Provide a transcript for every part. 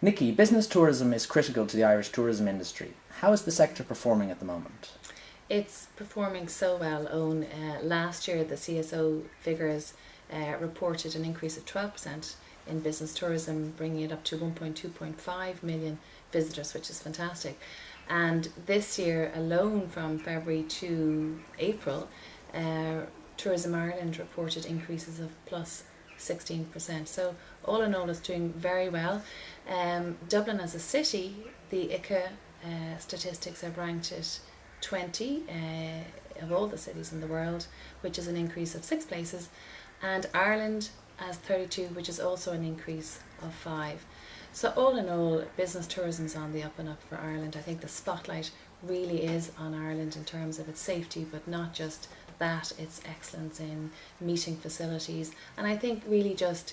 Nikki, business tourism is critical to the Irish tourism industry. How is the sector performing at the moment? It's performing so well, Owen. Last year, the CSO figures reported an increase of 12% in business tourism, bringing it up to 1.2.5 million visitors, which is fantastic. And this year alone, from February to April, Tourism Ireland reported increases of plus 16%. So all in all, it's doing very well. Dublin as a city, the ITIC statistics have ranked it 20 of all the cities in the world, which is an increase of 6 places, and Ireland as 32, which is also an increase of 5. So all in all, business tourism is on the up and up for Ireland. I think the spotlight really is on Ireland in terms of its safety, but not just that, its excellence in meeting facilities, and I think really just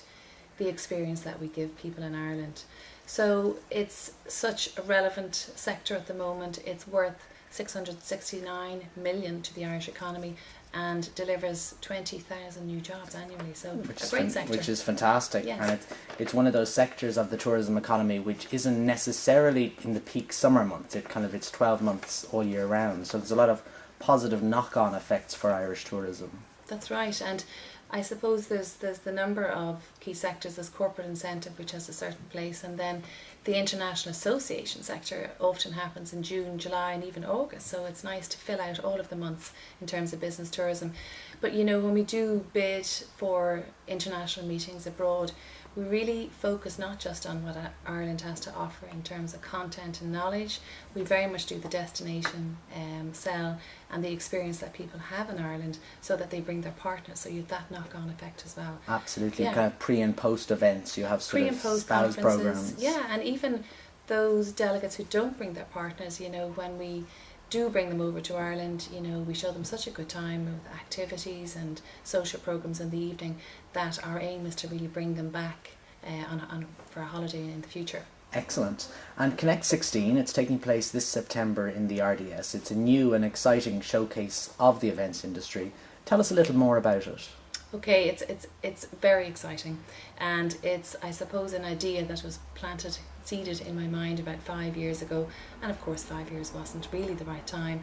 the experience that we give people in Ireland. So it's such a relevant sector at the moment. It's worth 669 million to the Irish economy and delivers 20,000 new jobs annually. So a great sector. Which is fantastic. Yes. And it's one of those sectors of the tourism economy which isn't necessarily in the peak summer months. It's 12 months all year round. So there's a lot of positive knock-on effects for Irish tourism. That's right. And I suppose there's the number of key sectors. There's corporate incentive, which has a certain place, and then the international association sector often happens in June, July and even August, so it's nice to fill out all of the months in terms of business tourism. But you know, when we do bid for international meetings abroad, we really focus not just on what Ireland has to offer in terms of content and knowledge. We very much do the destination sell and the experience that people have in Ireland, so that they bring their partners, so you have that knock-on effect as well. Absolutely. Yeah. Kind of pre and post events, you have sort Pre of and post spouse conferences. programs. Yeah, and even those delegates who don't bring their partners, you know, when we do bring them over to Ireland, you know, we show them such a good time with activities and social programs in the evening, that our aim is to really bring them back for a holiday in the future. Excellent. And Connect 16, it's taking place this September in the RDS. It's a new and exciting showcase of the events industry. Tell us a little more about it. Okay, it's very exciting, and it's, I suppose, an idea that was seeded in my mind about 5 years ago, and of course 5 years wasn't really the right time.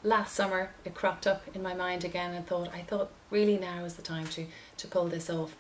Last summer it cropped up in my mind again, and I thought really now is the time to pull this off.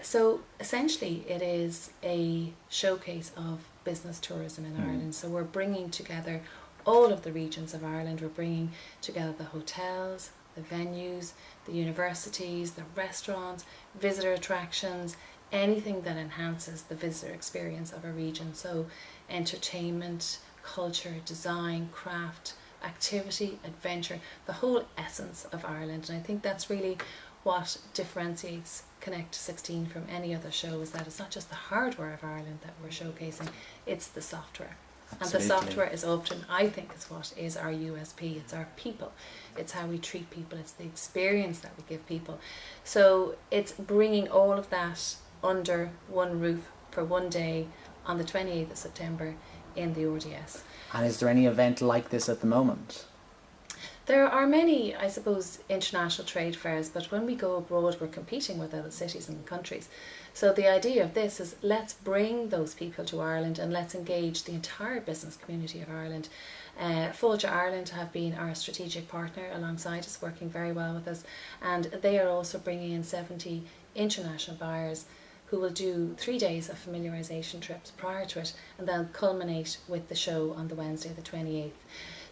So essentially it is a showcase of business tourism in Ireland. So we're bringing together all of the regions of Ireland. We're bringing together the hotels, the venues, the universities, the restaurants, visitor attractions, anything that enhances the visitor experience of a region. So entertainment, culture, design, craft, activity, adventure, the whole essence of Ireland. And I think that's really what differentiates Connect 16 from any other show, is that it's not just the hardware of Ireland that we're showcasing, it's the software. Absolutely. And the software is often, I think, is what is our USP. It's our people. It's how we treat people. It's the experience that we give people. So it's bringing all of that under one roof for one day on the 28th of September in the RDS. And is there any event like this at the moment? There are many, I suppose, international trade fairs, but when we go abroad, we're competing with other cities and countries. So the idea of this is, let's bring those people to Ireland and let's engage the entire business community of Ireland. Fáilte Ireland have been our strategic partner alongside us, working very well with us, and they are also bringing in 70 international buyers who will do 3 days of familiarisation trips prior to it, and then culminate with the show on the Wednesday the 28th.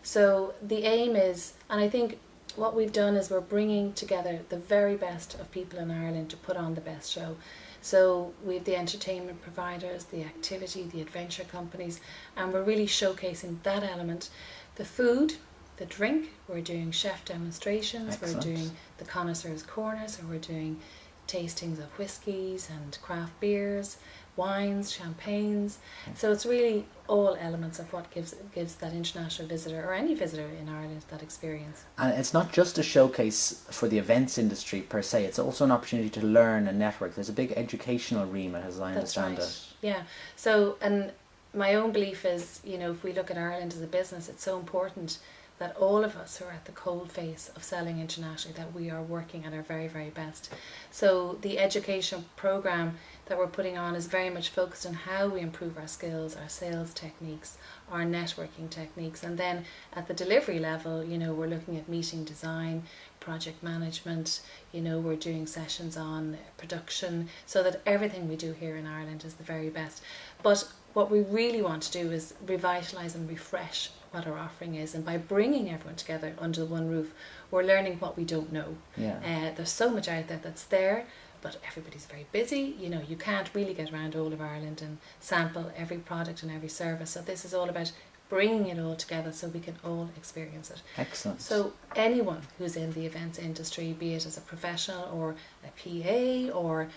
So the aim is, and I think what we've done is we're bringing together the very best of people in Ireland to put on the best show. So we have the entertainment providers, the activity, the adventure companies, and we're really showcasing that element. The food, the drink, we're doing chef demonstrations. Excellent. We're doing the connoisseurs corner, so we're doing tastings of whiskies and craft beers, wines, champagnes. So it's really all elements of what gives that international visitor, or any visitor in Ireland, that experience. And it's not just a showcase for the events industry per se, it's also an opportunity to learn and network. There's a big educational remit, as I understand it. Yeah. So, and my own belief is, you know, if we look at Ireland as a business, it's so important that all of us who are at the cold face of selling internationally, that we are working at our very, very best. So the education programme that we're putting on is very much focused on how we improve our skills, our sales techniques, our networking techniques, and then at the delivery level, we're looking at meeting design, project management, we're doing sessions on production, so that everything we do here in Ireland is the very best. But what we really want to do is revitalise and refresh what our offering is, and by bringing everyone together under one roof, we're learning what we don't know. There's so much out there that's there, but everybody's very busy. You can't really get around all of Ireland and sample every product and every service. So this is all about bringing it all together so we can all experience it. Excellent. So anyone who's in the events industry, be it as a professional or a PA or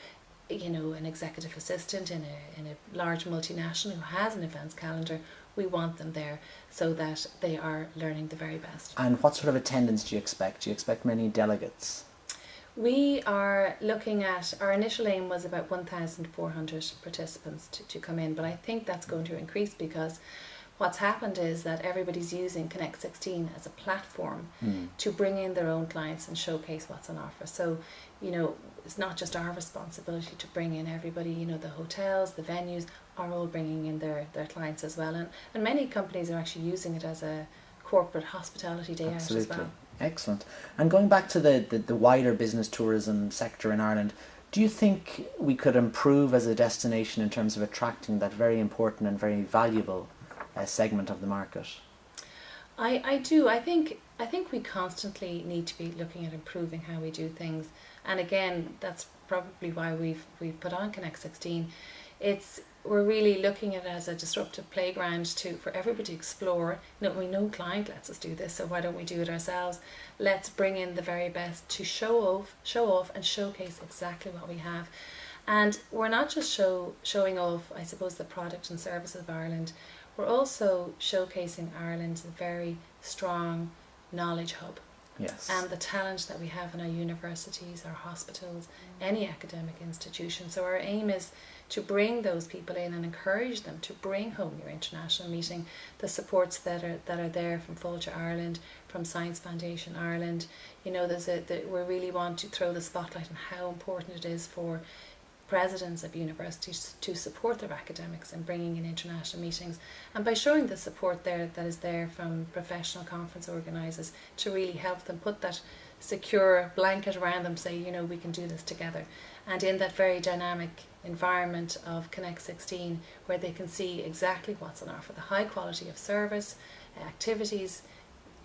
an executive assistant in a large multinational who has an events calendar, we want them there so that they are learning the very best. And what sort of attendance do you expect? Do you expect many delegates? We are looking at, our initial aim was about 1,400 participants to come in, but I think that's going to increase because what's happened is that everybody's using Connect 16 as a platform to bring in their own clients and showcase what's on offer. So, it's not just our responsibility to bring in everybody, the hotels, the venues are all bringing in their clients as well. And many companies are actually using it as a corporate hospitality day out as well. Excellent. And going back to the wider business tourism sector in Ireland, do you think we could improve as a destination in terms of attracting that very important and very valuable segment of the market? I do. I think we constantly need to be looking at improving how we do things. And again, that's probably why we've put on Connect 16. We're really looking at it as a disruptive playground for everybody to explore. We know client lets us do this, so why don't we do it ourselves? Let's bring in the very best to show off and showcase exactly what we have. And we're not just showing off, I suppose, the product and services of Ireland. We're also showcasing Ireland's very strong knowledge hub. Yes. And the talent that we have in our universities, our hospitals, any academic institution. So our aim is to bring those people in and encourage them to bring home your international meeting, the supports that are there from Fáilte Ireland, from Science Foundation Ireland. We really want to throw the spotlight on how important it is for presidents of universities to support their academics in bringing in international meetings, and by showing the support that is there from professional conference organisers to really help them put that secure blanket around them, say, we can do this together. And in that very dynamic environment of Connect 16, where they can see exactly what's on offer, the high quality of service, activities,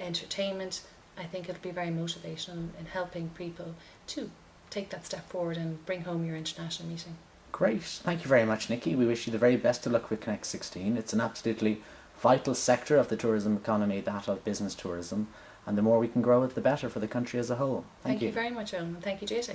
entertainment, I think it'll be very motivational in helping people to take that step forward and bring home your international meeting. Great. Thank you very much, Nikki. We wish you the very best of luck with Connect 16. It's an absolutely vital sector of the tourism economy, that of business tourism, and the more we can grow it, the better for the country as a whole. Thank you very much, Owen. Thank you, JT.